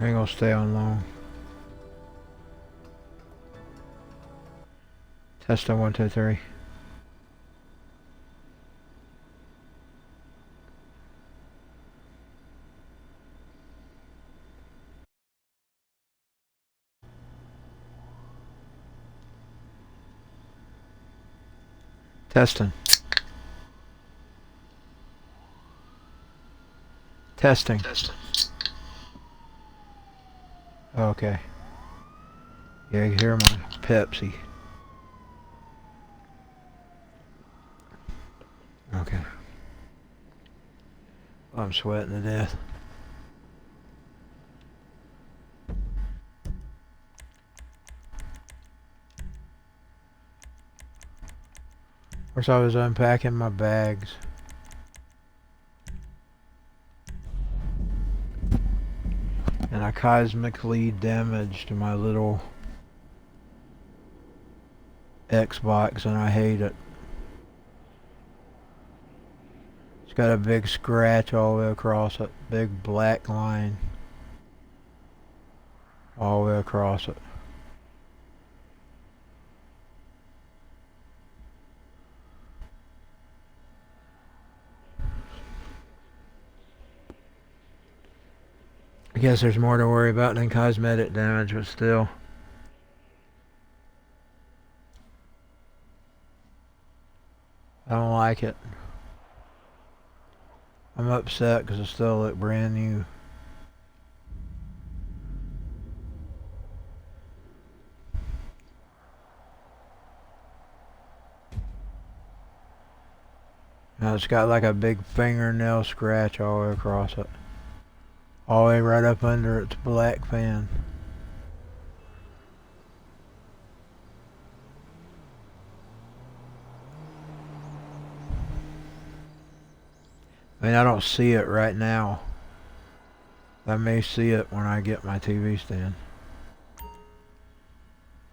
I ain't gonna stay on long. Testing 1, 2, 3. Testing. Testing. Okay. Yeah, you can hear my Pepsi. Okay. I'm sweating to death. Of course, I was unpacking my bags. And I cosmically damaged my little Xbox, and I hate it. It's got a big scratch all the way across it. Big black line. All the way across it. I guess there's more to worry about than cosmetic damage, but still. I don't like it. I'm upset because it still look brand new. Now it's got like a big fingernail scratch all the way across it. All the way right up under its black fan. I mean, I don't see it right now. I may see it when I get my TV stand. I'm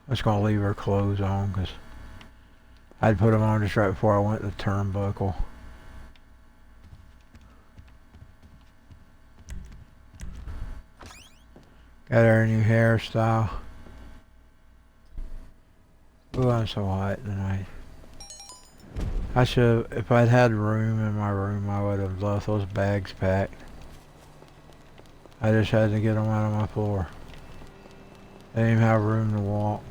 just gonna leave her clothes on because I'd put them on just right before I went to the turnbuckle. Got her new hairstyle. Ooh, I'm so hot tonight. I should, if I'd had room in my room, I would have left those bags packed. I just had to get them out of my floor. I didn't even have room to walk.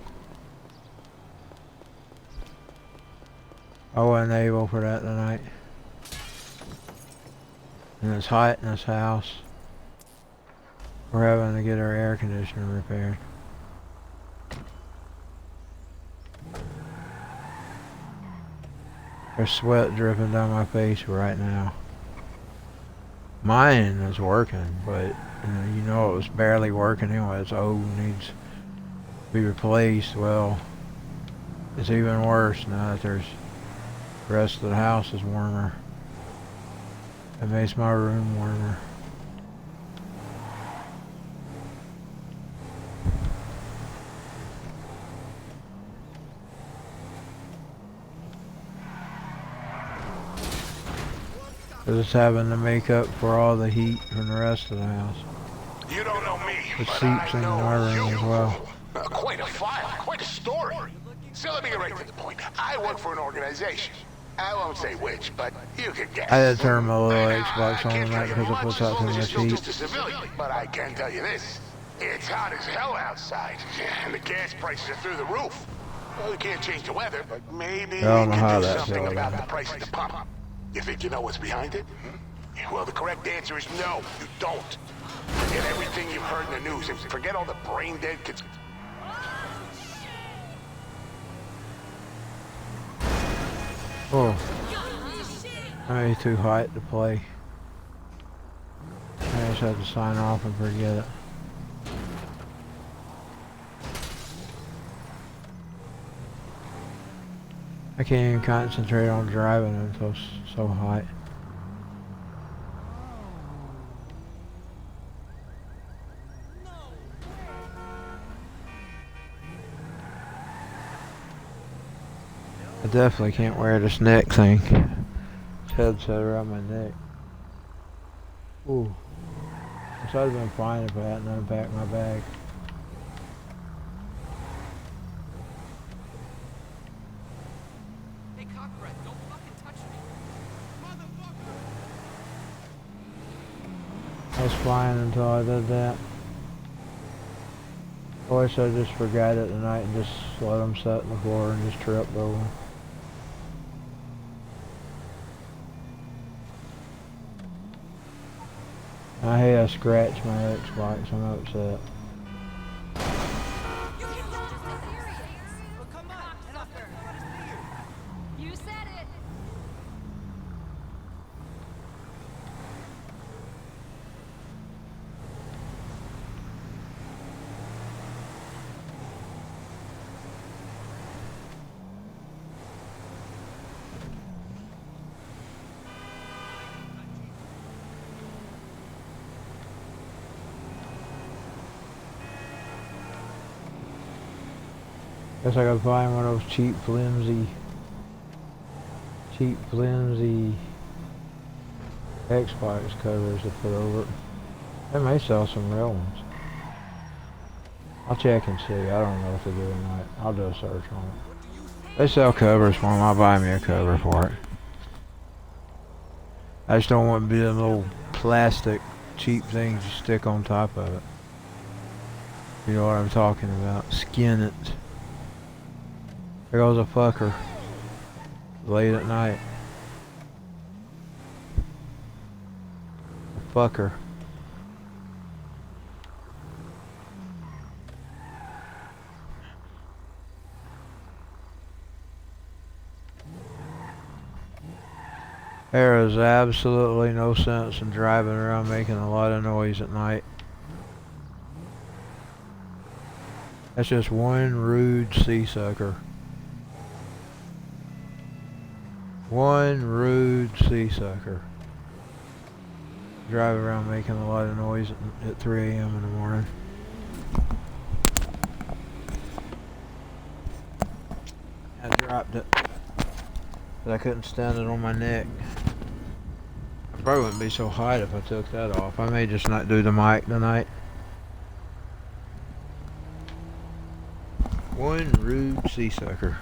I wasn't able for that tonight. And it's hot in this house. We're having to get our air conditioner repaired. There's sweat dripping down my face right now. Mine is working, but you know it was barely working anyway. It's old, needs to be replaced. Well, it's even worse now that the rest of the house is warmer. It makes my room warmer. Just having to make up for all the heat from the rest of the house. You don't know me, It but seeps into my room as well. Quite a file, quite a story. So let me get right to the point. I work for an organization. I won't say which, but you can guess. I had to turn my little Xbox on tonight because it puts out too much heat. But I can tell you this. It's hot as hell outside, and the gas prices are through the roof. Well, we can't change the weather, but maybe we can do something about the price of the pump. You think you know what's behind it? Well, the correct answer is no, you don't. Forget everything you've heard in the news and forget all the brain-dead kids. Oh, I ain't too hot to play. I just had to sign off and forget it. I can't even concentrate on driving until it's so hot. I definitely can't wear this neck thing. This headset around my neck. Ooh. Which I'd have been fine if I hadn't unpacked my bag. Hey, Cockbreath, don't fucking touch me. Motherfucker! I was fine until I did that. I wish I just forgot it tonight and just let them sit on the floor and just tripped over them. I had to scratch my Xbox, I'm upset. You can't just serious. Well, come on, Cocksucker. here. You said it. Guess I gotta find one of those cheap, flimsy Xbox covers to put over it. They may sell some real ones. I'll check and see. I don't know if they do or not. I'll do a search on it. They sell covers for them. I'll buy me a cover for it. I just don't want to be them little plastic cheap things you stick on top of it. You know what I'm talking about. Skin it. There goes a fucker. Late at night. A fucker. There is absolutely no sense in driving around making a lot of noise at night. That's just one rude sea sucker. One rude sea sucker. Drive around making a lot of noise at 3 a.m. in the morning. I dropped it. But I couldn't stand it on my neck. I probably wouldn't be so hot if I took that off. I may just not do the mic tonight. One rude sea sucker.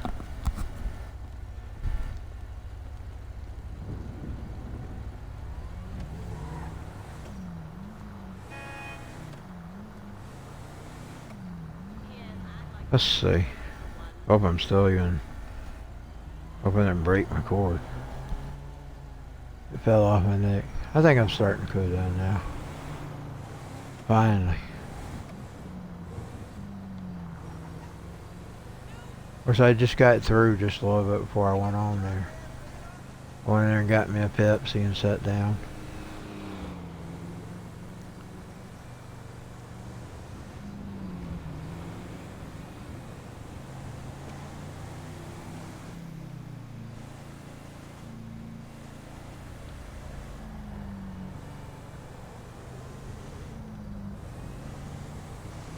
Let's see. Hope I'm still even. Hope I didn't break my cord. It fell off my neck. I think I'm starting to cool down now. Finally. Of course, I just got through just a little bit before I went on there. I went in there and got me a Pepsi and sat down.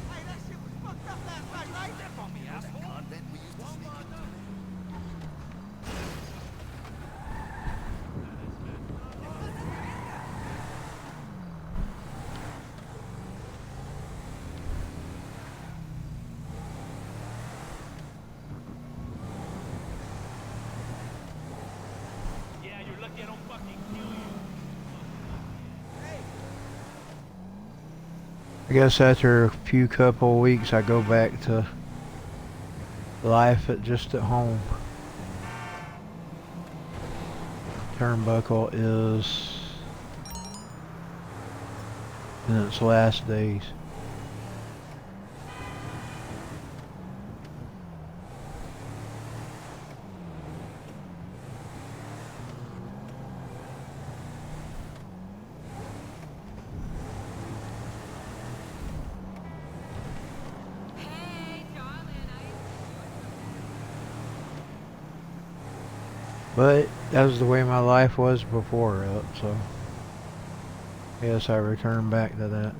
Hey, that shit was fucked up last night, right? Step on me, asshole. Convent we used to sneak into. Yeah, you're lucky I don't fucking kill you. Hey. I guess after a few couple weeks, I go back to life just at home. Turnbuckle is in its last days. Hey, darling, But that was the way my life was before it, so I guess I returned back to that.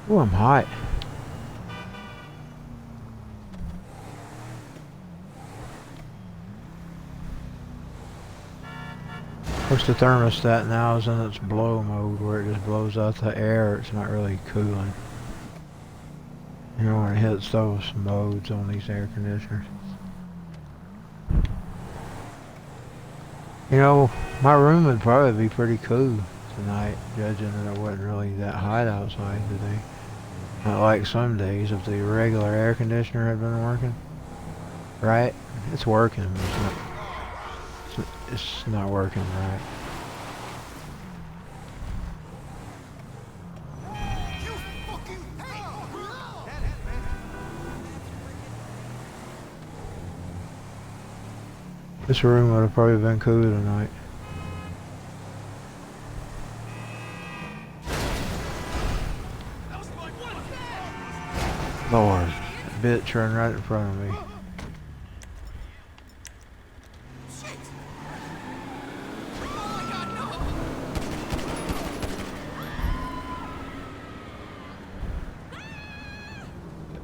Ooh, I'm hot. Of course, the thermostat now is in its blow mode where it just blows out the air. It's not really cooling. You know, when it hits those modes on these air conditioners. You know, my room would probably be pretty cool tonight, judging that it wasn't really that hot outside today. Not like some days if the regular air conditioner had been working. Right? It's working, but it's not working right. This room would have probably been cool tonight. Lord, that bitch ran right in front of me.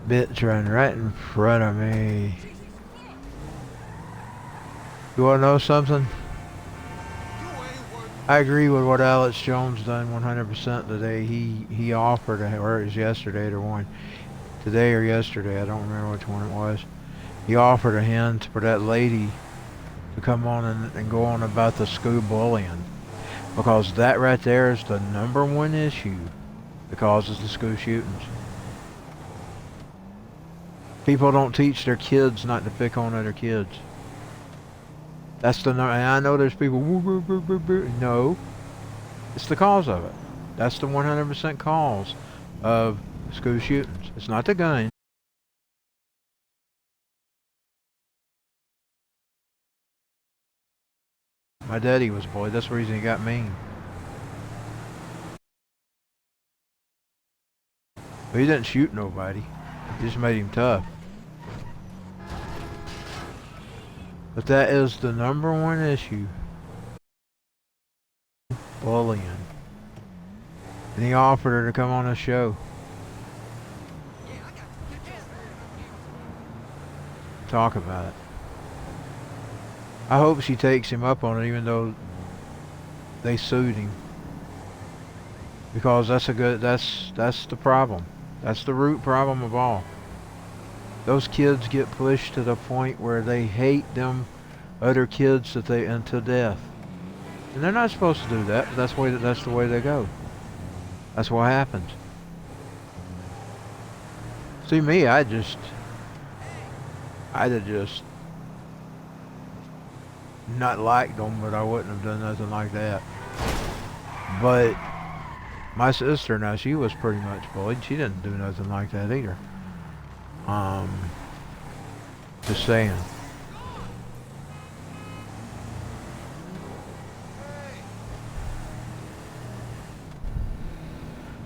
Bitch ran right in front of me. You wanna know something? I agree with what Alex Jones done 100% today. He offered, or it was yesterday or one. Today or yesterday, I don't remember which one it was. He offered a hint for that lady to come on and go on about the school bullying. Because that right there is the #1 issue that causes the school shootings. People don't teach their kids not to pick on other kids. That's the, and I know there's people, no, it's the cause of it. That's the 100% cause of school shootings. It's not the gun. My daddy was bullied. That's the reason he got mean. But he didn't shoot nobody. He just made him tough. But that is the #1 issue. Bullying. And he offered her to come on the show. Talk about it. I hope she takes him up on it, even though they sued him. Because that's the problem. That's the root problem of all. Those kids get pushed to the point where they hate them other kids that they into death. And they're not supposed to do that, but that's the way they go. That's what happens. See me, I'd have just not liked them, but I wouldn't have done nothing like that. But my sister, now, she was pretty much bullied. She didn't do nothing like that either. Just saying.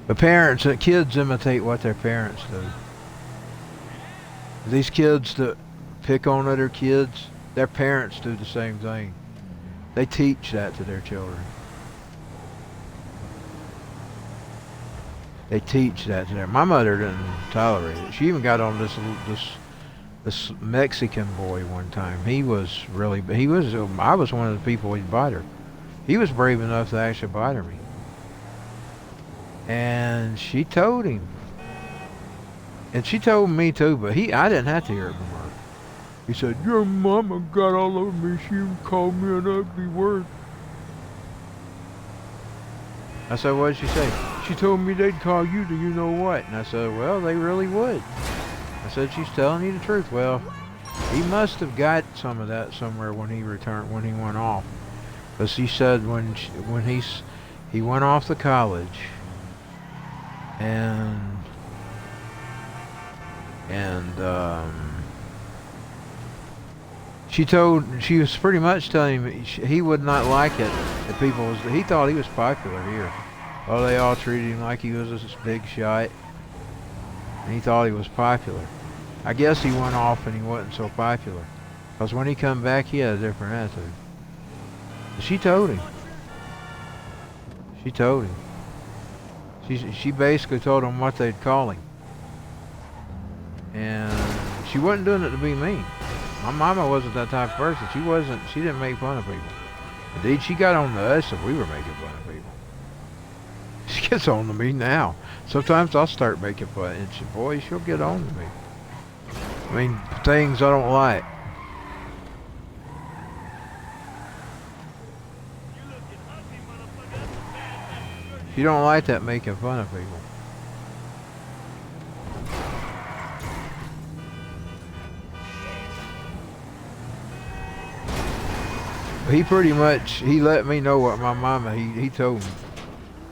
The parents, the kids imitate what their parents do. These kids that pick on other kids, their parents do the same thing. They teach that to their children. They teach that to them. My mother didn't tolerate it. She even got on this Mexican boy one time. I was one of the people who'd bite her. He was brave enough to actually bite me. And she told him. And she told me too, but I didn't have to hear it from her. He said, "Your mama got all over me. She called me an ugly word." I said, "What did she say?" "She told me they'd call you to you know what." And I said, "Well, they really would." I said, "She's telling you the truth." Well, he must have got some of that somewhere when he went off. Because he said when he went off to college, and she was pretty much telling him he would not like it that he thought he was popular here. Oh, they all treated him like he was this big shot, and he thought he was popular. I guess he went off and he wasn't so popular, because when he come back, he had a different attitude. But she told him. She basically told him what they'd call him. And she wasn't doing it to be mean. My mama wasn't that type of person. She didn't make fun of people. Indeed, she got on to us if we were making fun of people. She gets on to me now. Sometimes I'll start making fun, and boy, she'll get on to me. I mean, things I don't like. She don't like that making fun of people. He pretty much, he let me know what my mama, he told me.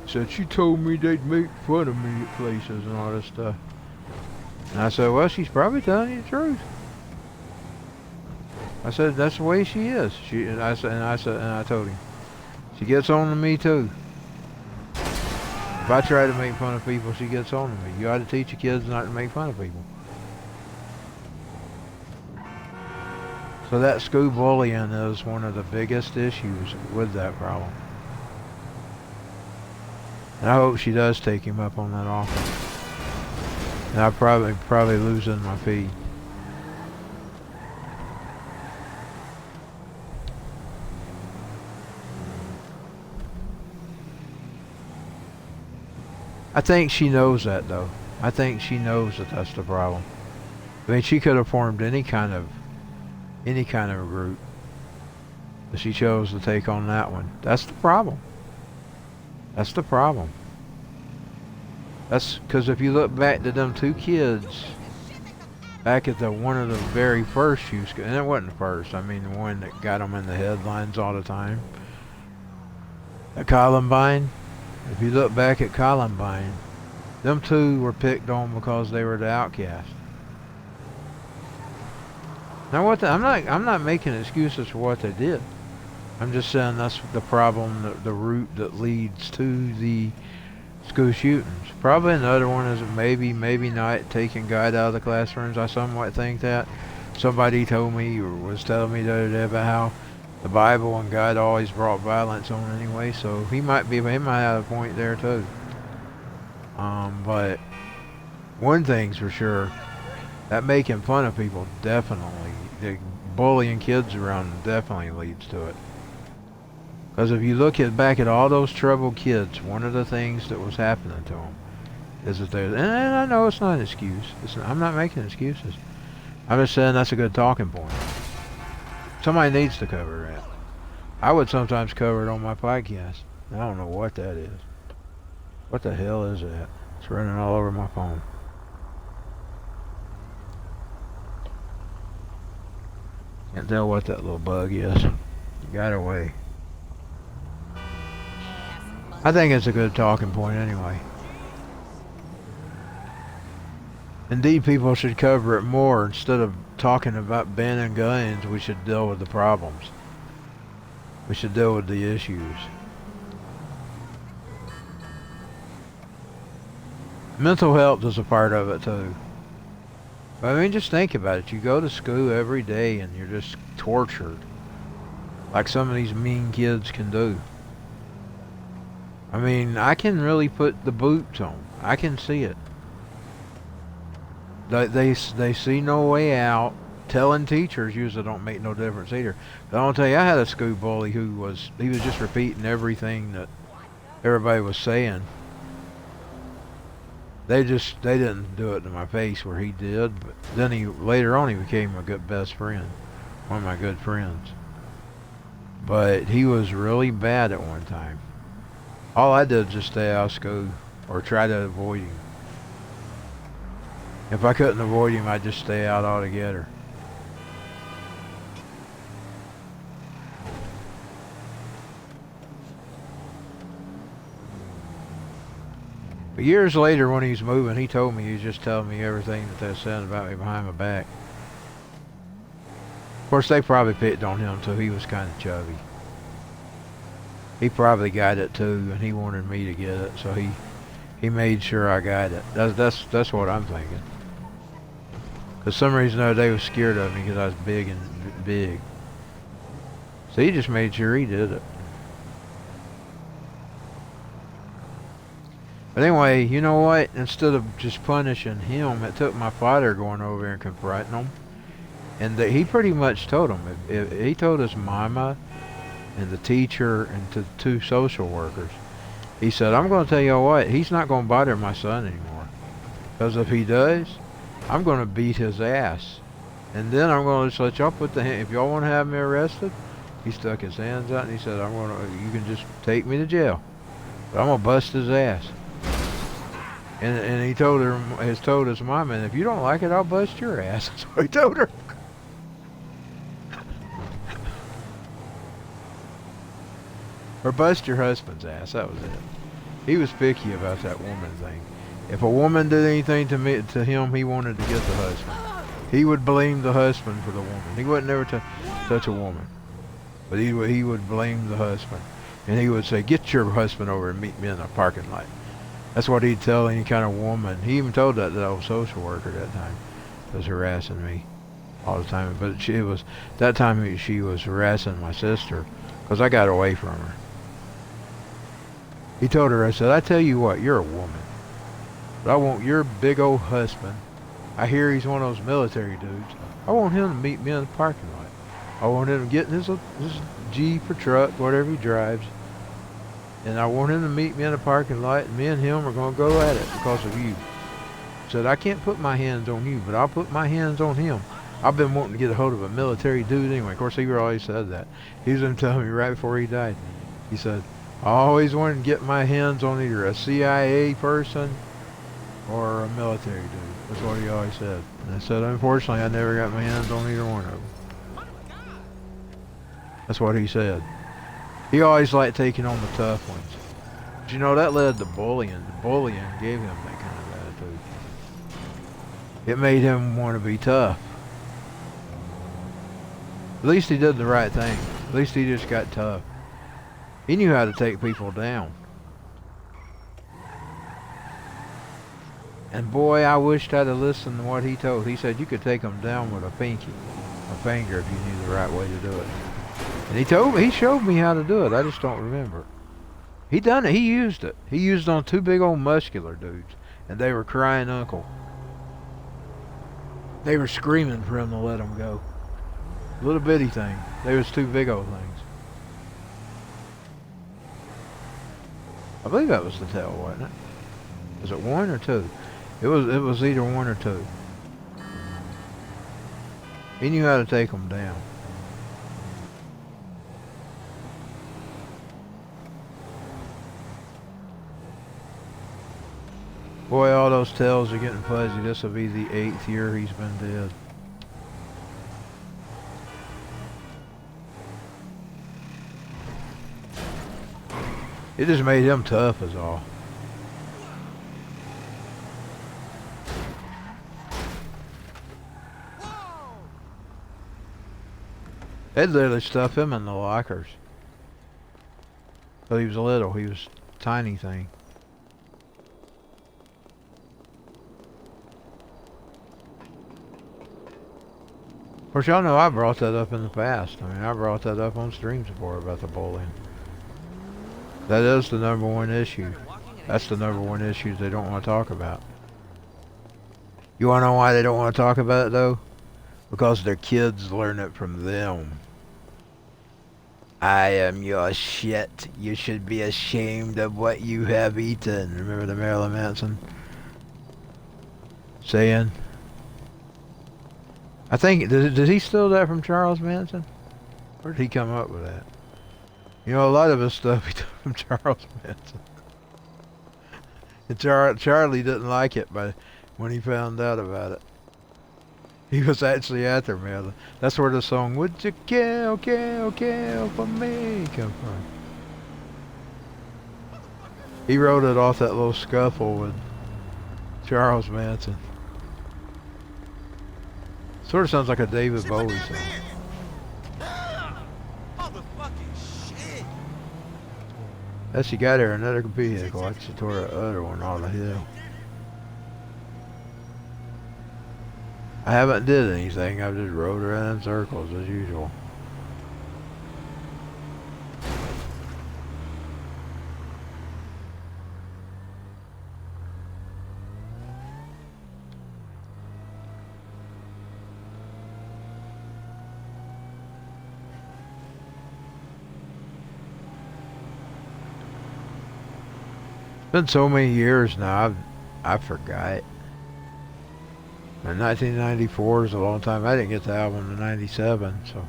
Said, she told me they'd make fun of me at places and all this stuff. And I said, well, she's probably telling you the truth. I said, that's the way she is. And I told him, she gets on to me too. If I try to make fun of people, she gets on to me. You ought to teach your kids not to make fun of people. So that school bullying is one of the biggest issues with that problem. And I hope she does take him up on that offer. And I'll probably losing my feed. I think she knows that though. I think she knows that that's the problem. I mean, she could have formed any kind of group, but she chose to take on that one. That's the problem. That's the problem. That's because if you look back to them two kids back at one of the very first youth schools, and it wasn't the first, I mean the one that got them in the headlines all the time, at Columbine. If you look back at Columbine, them two were picked on because they were the outcast. Now I'm not making excuses for what they did. I'm just saying that's the problem, the route that leads to the school shootings. Probably another one is maybe not taking God out of the classrooms. I somewhat think that. Somebody told me or was telling me the other day about how the Bible and God always brought violence on anyway, so he might have a point there too. But one thing's for sure, that making fun of people definitely, the bullying kids around definitely leads to it. Because if you look back at all those troubled kids, one of the things that was happening to them is that and I know it's not an excuse. I'm not making excuses. I'm just saying that's a good talking point. Somebody needs to cover that. I would sometimes cover it on my podcast. I don't know what that is. What the hell is that? It's running all over my phone. Can't tell what that little bug is. It got away. I think it's a good talking point anyway. Indeed, people should cover it more. Instead of talking about banning guns, we should deal with the problems. We should deal with the issues. Mental health is a part of it too. I mean, just think about it. You go to school every day and you're just tortured, like some of these mean kids can do. I mean, I can really put the boots on. I can see it. They see no way out. Telling teachers usually don't make no difference either. But I'll tell you, I had a school bully he was just repeating everything that everybody was saying. They didn't do it to my face where he did, but then later on he became a good best friend, one of my good friends. But he was really bad at one time. All I did was just stay out of school or try to avoid him. If I couldn't avoid him, I'd just stay out altogether. But years later, when he was moving, he told me he was just telling me everything that they were saying about me behind my back. Of course, they probably picked on him too. He was kind of chubby. He probably got it too, and he wanted me to get it, so he made sure I got it. That's what I'm thinking. For some reason, they was scared of me because I was big and big. So he just made sure he did it. But anyway, you know what? Instead of just punishing him, it took my father going over there and confronting him. And he pretty much told him, if he told his mama and the teacher and to the 2 social workers, he said, I'm going to tell you what, he's not going to bother my son anymore. Because if he does, I'm going to beat his ass. And then I'm going to just let y'all put the hand, if y'all want to have me arrested, he stuck his hands out and he said, you can just take me to jail. But I'm going to bust his ass. And he told his mom, and if you don't like it, I'll bust your ass. That's what he told her. Or bust your husband's ass. That was it. He was picky about that woman thing. If a woman did anything to him, he wanted to get the husband. He would blame the husband for the woman. He wouldn't never touch a woman, but he would blame the husband, and he would say, "Get your husband over and meet me in the parking lot." That's what he'd tell any kind of woman. He even told that old social worker that time was harassing me all the time. But she was harassing my sister because I got away from her. He told her, I said, I tell you what, you're a woman, but I want your big old husband. I hear he's one of those military dudes. I want him to meet me in the parking lot. I want him to get in his Jeep or truck, whatever he drives, and I want him to meet me in the parking lot, and me and him are going to go at it because of you. I said, I can't put my hands on you, but I'll put my hands on him. I've been wanting to get a hold of a military dude anyway. Of course, he always said that. He was going to tell me right before he died. He said, I always wanted to get my hands on either a CIA person or a military dude. That's what he always said. And I said, unfortunately, I never got my hands on either one of them. That's what he said. He always liked taking on the tough ones. But you know, that led to bullying. The bullying gave him that kind of attitude. It made him want to be tough. At least he did the right thing. At least he just got tough. He knew how to take people down. And boy, I wished I'd have listened to what he told. He said you could take them down with a finger if you knew the right way to do it. And he showed me how to do it. I just don't remember. He done it. He used it. He used it on 2 big old muscular dudes, and they were crying uncle. They were screaming for him to let them go. Little bitty thing. They was 2 big old things. I believe that was the tail, wasn't it? Was it 1 or 2? It was either 1 or 2. He knew how to take them down. Boy, all those tails are getting fuzzy. This will be the 8th year he's been dead. It just made him tough is all. They'd literally stuff him in the lockers. But he was little. He was a tiny thing. Of course, y'all know I brought that up in the past. I mean, I brought that up on streams before about the bullying. That is the #1 issue. That's the #1 issue they don't want to talk about. You want to know why they don't want to talk about it, though? Because their kids learn it from them. I am your shit. You should be ashamed of what you have eaten. Remember the Marilyn Manson saying? I think, did he steal that from Charles Manson? Where did he come up with that? You know, a lot of his stuff he took from Charles Manson. And Charlie didn't like it when he found out about it. He was actually after me. That's where the song "Would You Kill, Kill, Kill for Me" come from. He wrote it off that little scuffle with Charles Manson. Sort of sounds like a David Bowie song. As she got her another vehicle, I just tore the other one all the hell. I haven't did anything, I've just rode around in circles as usual. been so many years now, I forgot. And 1994 is a long time. I didn't get the album in '97, so.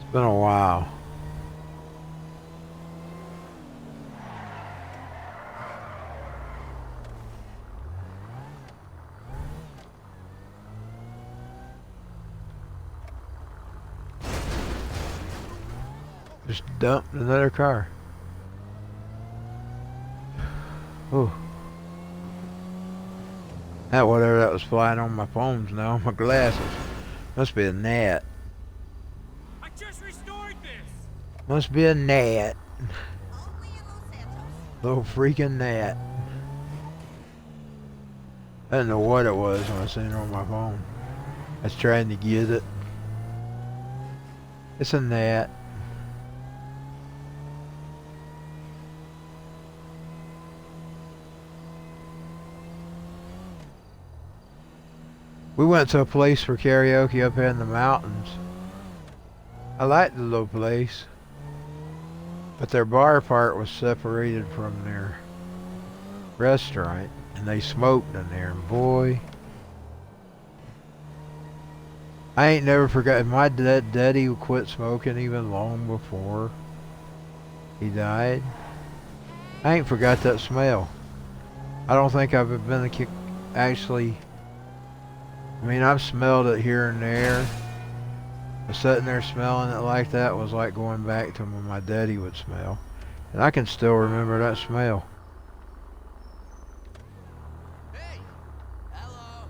It's been a while. Just dumped another car. Oh. That whatever that was flying on my phones now, my glasses. Must be a gnat. I just restored this. Must be a gnat. Little freaking gnat. I didn't know what it was when I seen it on my phone. I was trying to get it. It's a gnat. We went to a place for karaoke up here in the mountains. I liked the little place, but their bar part was separated from their restaurant, and they smoked in there, and boy, I ain't never forgotten. My daddy quit smoking even long before he died. I ain't forgot that smell. I don't think I've been actually. I mean, I've smelled it here and there. But sitting there smelling it like that was like going back to when my daddy would smell. And I can still remember that smell. Hey. Hello.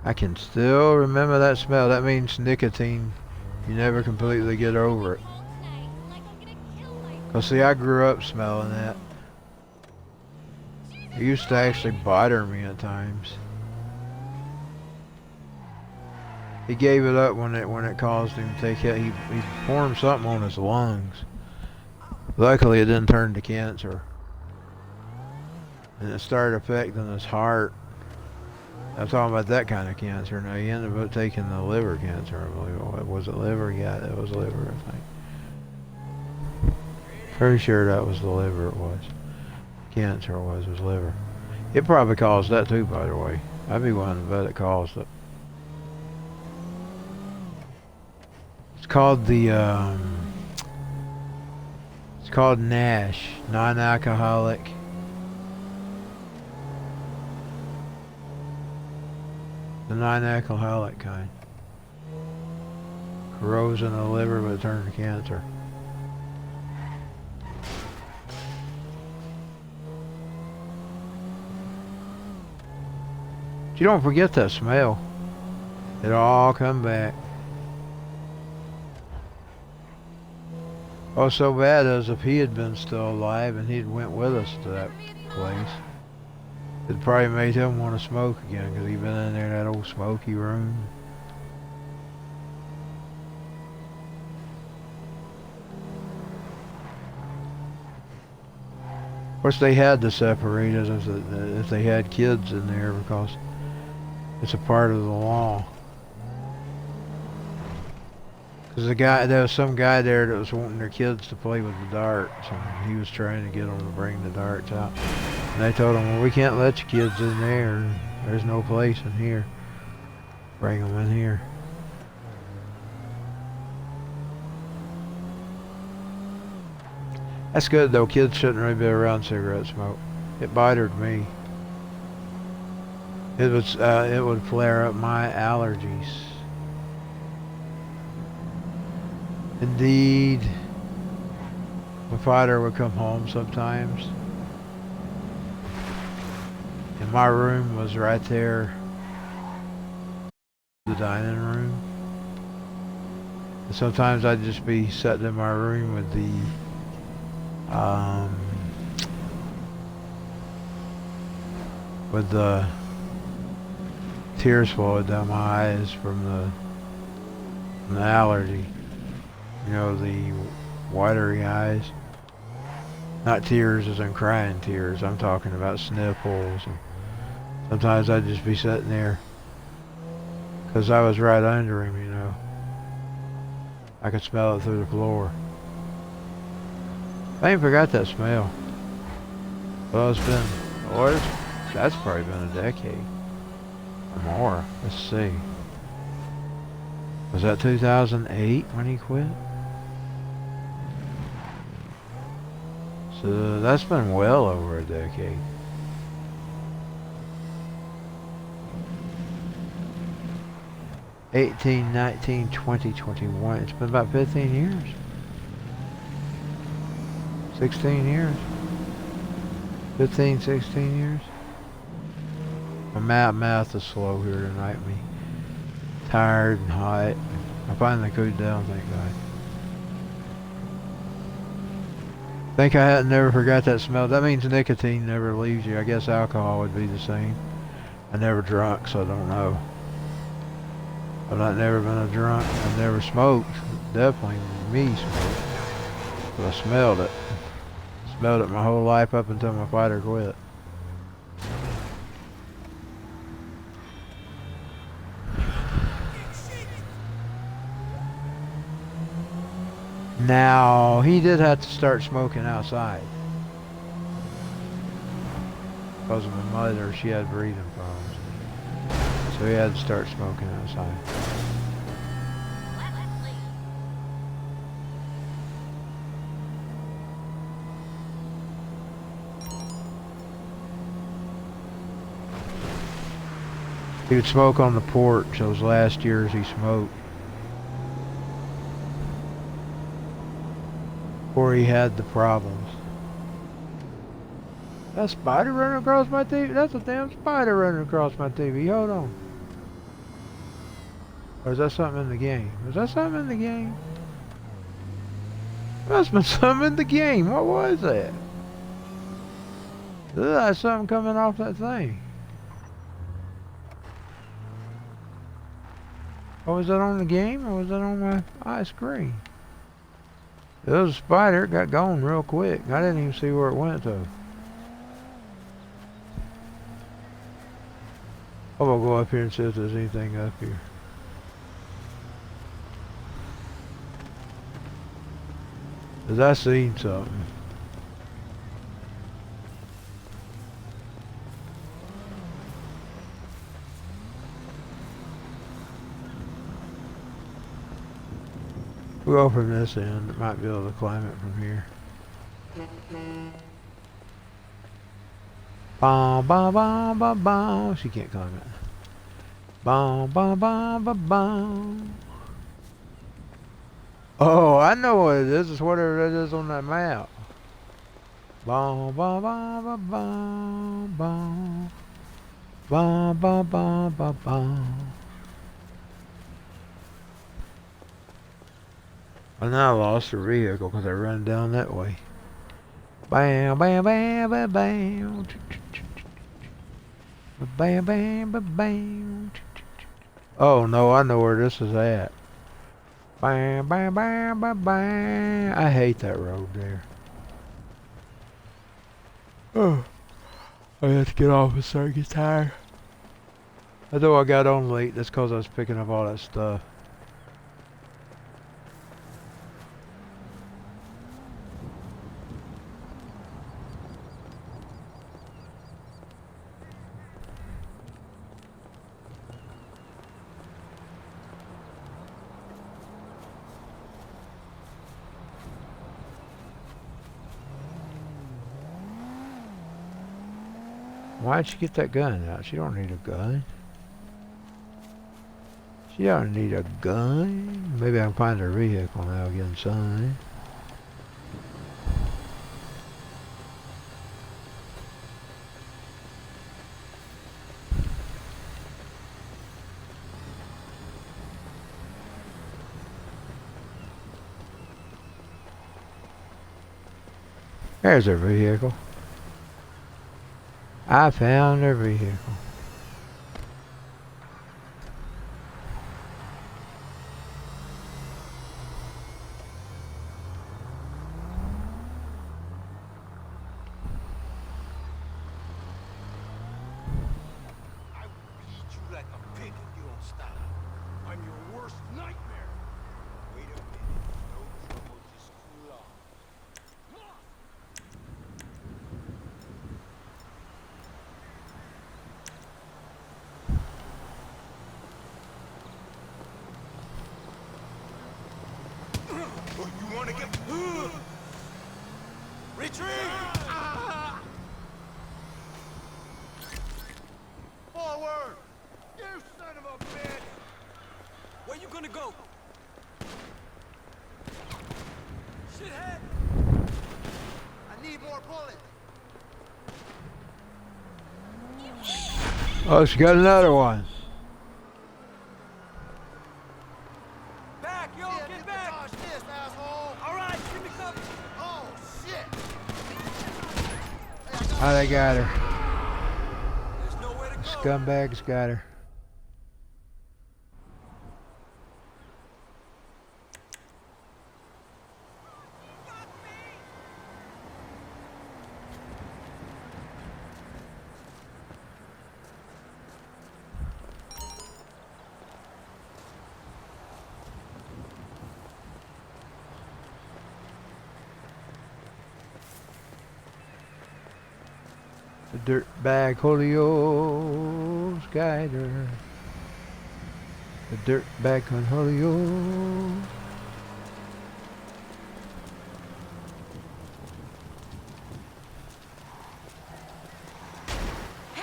I can still remember that smell. That means nicotine. You never completely get over it. Cause see, I grew up smelling that. It used to actually bother me at times. He gave it up when it caused him to take it. He formed something on his lungs. Luckily, it didn't turn to cancer, and it started affecting his heart. I'm talking about that kind of cancer. Now he ended up taking the liver cancer. I believe. Was it liver? Yeah, it was liver. I think. Pretty sure that was the liver. It was cancer. Was liver. It probably caused that too, by the way. I'd be willing to bet it caused it. It's called the it's called NASH, non-alcoholic. The non-alcoholic kind. Corrodes in the liver, but it turns to cancer. You don't forget that smell. It'll all come back. Oh, so bad as if he had been still alive and he'd went with us to that place. It probably made him want to smoke again because he'd been in there in that old smoky room. Of course, they had to separate us if they had kids in there because it's a part of the law. Because there was some guy there that was wanting their kids to play with the darts, and he was trying to get them to bring the darts out. And they told him, well, we can't let your kids in there. There's no place in here. Bring them in here. That's good though. Kids shouldn't really be around cigarette smoke. It bothered me. It would flare up my allergies. Indeed, my father would come home sometimes, and my room was right there, the dining room. And sometimes I'd just be sitting in my room with the tears flowing down my eyes from the allergy. You know, the watery eyes. Not tears as in crying tears. I'm talking about sniffles. And sometimes I'd just be sitting there. Because I was right under him, you know. I could smell it through the floor. I ain't forgot that smell. Well, it's been, that's probably been a decade or more. Let's see. Was that 2008 when he quit? So that's been well over a decade. '18, 19, 20, 21. It's been about 15 years. 16 years. 15, 16 years. My mouth is slow here tonight. Me tired and hot. I finally cooled down, thank God. Think I hadn't never forgot that smell. That means nicotine never leaves you. I guess alcohol would be the same. I never drunk, so I don't know. I've not never been a drunk. I've never smoked. Definitely me smoked. But I smelled it. Smelled it my whole life up until my fighter quit. Now, he did have to start smoking outside. Because of my mother, she had breathing problems. So he had to start smoking outside. He would smoke on the porch. Those last years he smoked. Before he had the problems. That spider running across my TV? That's a damn spider running across my TV. Hold on. Or is that something in the game? Was that something in the game? Must have been something in the game. What was that? That's something coming off that thing. Oh, was that on the game or was that on my eye screen? It was a spider. It got gone real quick. I didn't even see where it went to. I'm gonna go up here and see if there's anything up here. Cause I seen something. We'll go from this end. Might be able to climb it from here. Bom, bom, bom, bom, bom. She can't climb it. Bom, bom, bom, bom, bom. Oh, I know what it is. It's whatever it is on that map. Bom, bom, bom, bom, bom, bom. Bom, bom, bom, bom, bom. I now lost the vehicle because I ran down that way. Bam, bam, bam, bam, bam. Bam, bam, bam, bam. Oh no, I know where this is at. Bam, bam, bam, bam, bam. I hate that road there. Oh, I have to get off and start to get tired. I know I got on late. That's because I was picking up all that stuff. Why'd she get that gun out? She don't need a gun. She don't need a gun. Maybe I can find her vehicle now again, son. There's her vehicle. I found her vehicle. go. Shithead. I need more bullets. Oh, she got another one. Back, yo, get back. Dodge this, asshole. All right, give me cover. Oh, shit. Oh, they got her. There's nowhere to go. Scumbags got her. The dirtbag Julio's got her. The dirtbag on Julio.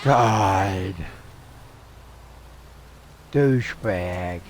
God. Douchebag.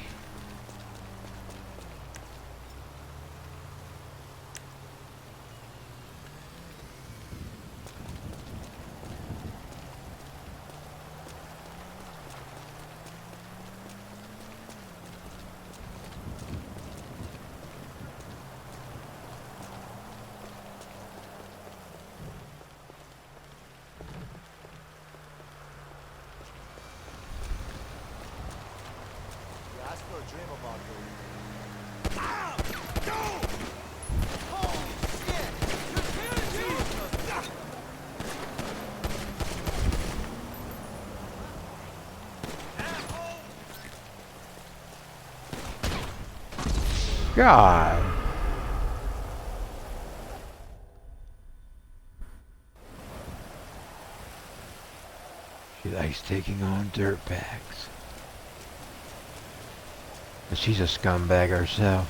I still dream about those. Ow! No! Holy shit! God. She likes taking on dirtbags. But she's a scumbag herself.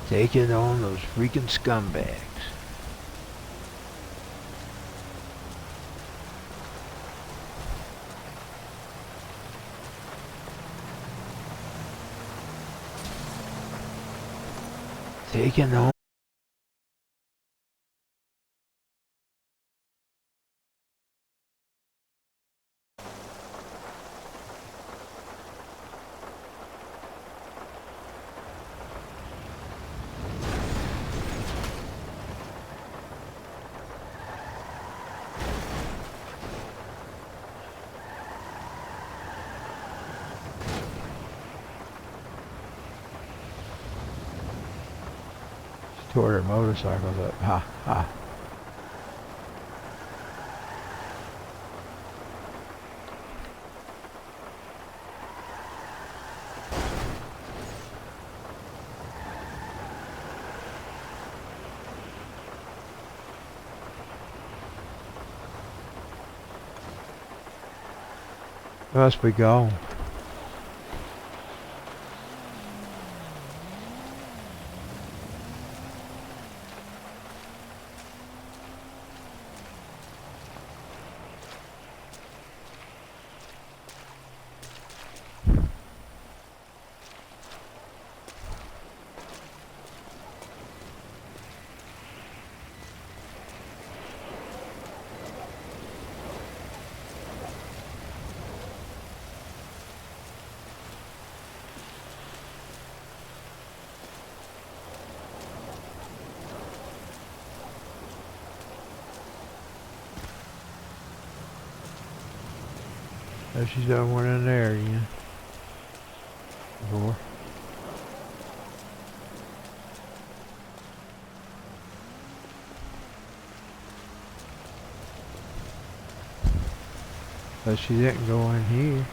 Taking on those freaking scumbags. Taking on. Tore her motorcycles up. Ha ha. Must be gone. Oh, she's done one in there again. Before. But she didn't go in here.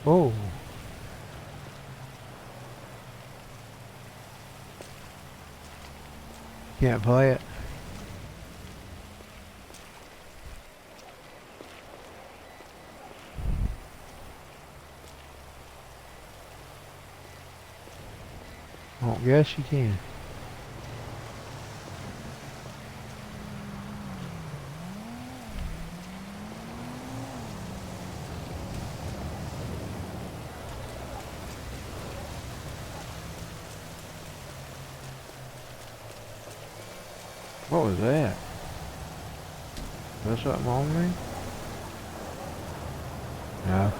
Oh. Can't play it. Oh, yes you can. What was that? Is that something on me? No.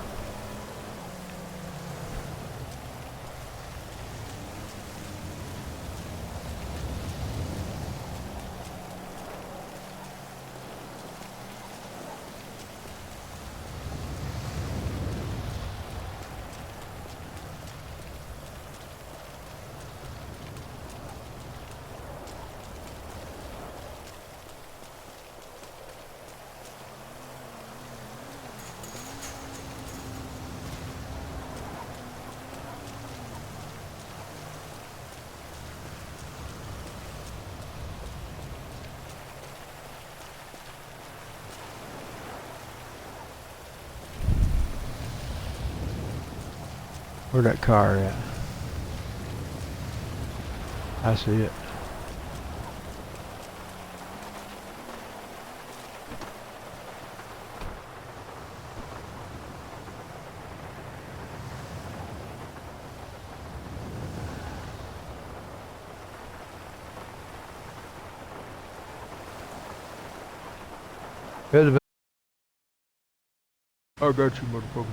Where'd that car at? I see it. I got you, motherfucker.